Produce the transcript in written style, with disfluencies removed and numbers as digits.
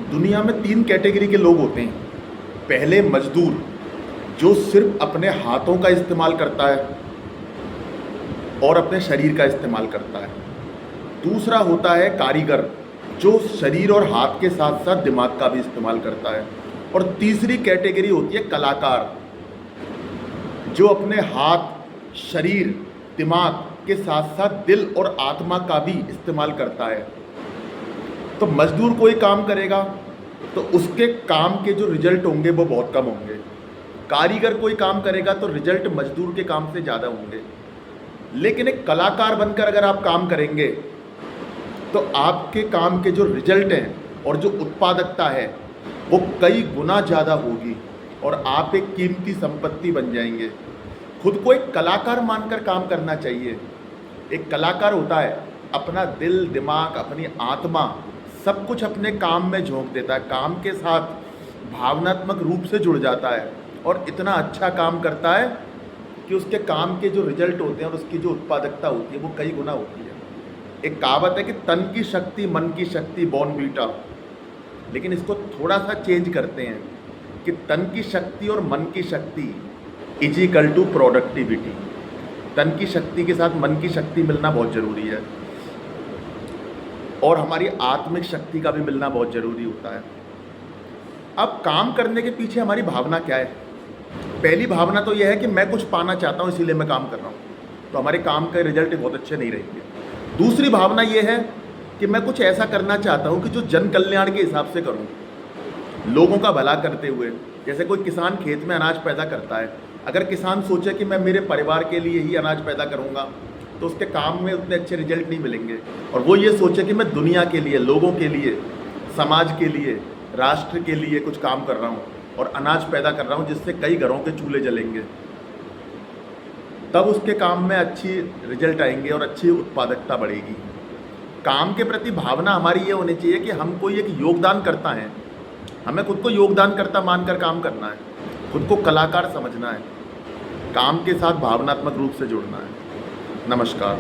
दुनिया में 3 कैटेगरी के लोग होते हैं। पहले मजदूर, जो सिर्फ अपने हाथों का इस्तेमाल करता है और अपने शरीर का इस्तेमाल करता है। दूसरा होता है कारीगर, जो शरीर और हाथ के साथ साथ दिमाग का भी इस्तेमाल करता है। और तीसरी कैटेगरी होती है कलाकार, जो अपने हाथ, शरीर, दिमाग के साथ साथ दिल और आत्मा का भी इस्तेमाल करता है। तो मजदूर कोई काम करेगा तो उसके काम के जो रिजल्ट होंगे वो बहुत कम होंगे। कारीगर कोई काम करेगा तो रिजल्ट मजदूर के काम से ज़्यादा होंगे। लेकिन एक कलाकार बनकर अगर आप काम करेंगे तो आपके काम के जो रिजल्ट हैं और जो उत्पादकता है वो कई गुना ज़्यादा होगी और आप एक कीमती संपत्ति बन जाएंगे। खुद को एक कलाकार मानकर काम करना चाहिए। एक कलाकार होता है अपना दिल, दिमाग, अपनी आत्मा सब कुछ अपने काम में झोंक देता है, काम के साथ भावनात्मक रूप से जुड़ जाता है और इतना अच्छा काम करता है कि उसके काम के जो रिजल्ट होते हैं और उसकी जो उत्पादकता होती है वो कई गुना होती है। एक कहावत है कि तन की शक्ति, मन की शक्ति, बॉर्नवीटा। लेकिन इसको थोड़ा सा चेंज करते हैं कि तन की शक्ति और मन की शक्ति इज इक्वल टू प्रोडक्टिविटी। तन की शक्ति के साथ मन की शक्ति मिलना बहुत ज़रूरी है और हमारी आत्मिक शक्ति का भी मिलना बहुत ज़रूरी होता है। अब काम करने के पीछे हमारी भावना क्या है? पहली भावना तो यह है कि मैं कुछ पाना चाहता हूँ इसीलिए मैं काम कर रहा हूँ, तो हमारे काम के रिजल्ट बहुत अच्छे नहीं रहेंगे। दूसरी भावना यह है कि मैं कुछ ऐसा करना चाहता हूँ कि जो जन कल्याण के हिसाब से करूँ, लोगों का भला करते हुए। जैसे कोई किसान खेत में अनाज पैदा करता है, अगर किसान सोचे कि मैं मेरे परिवार के लिए ही अनाज पैदा करूँगा तो उसके काम में उतने अच्छे रिजल्ट नहीं मिलेंगे। और वो ये सोचे कि मैं दुनिया के लिए, लोगों के लिए, समाज के लिए, राष्ट्र के लिए कुछ काम कर रहा हूँ और अनाज पैदा कर रहा हूँ जिससे कई घरों के चूल्हे जलेंगे, तब उसके काम में अच्छी रिजल्ट आएंगे और अच्छी उत्पादकता बढ़ेगी। काम के प्रति भावना हमारी ये होनी चाहिए कि हम कोई एक योगदान करता है, हमें खुद को योगदान करता मानकर काम करना है, खुद को कलाकार समझना है, काम के साथ भावनात्मक रूप से जुड़ना है। नमस्कार।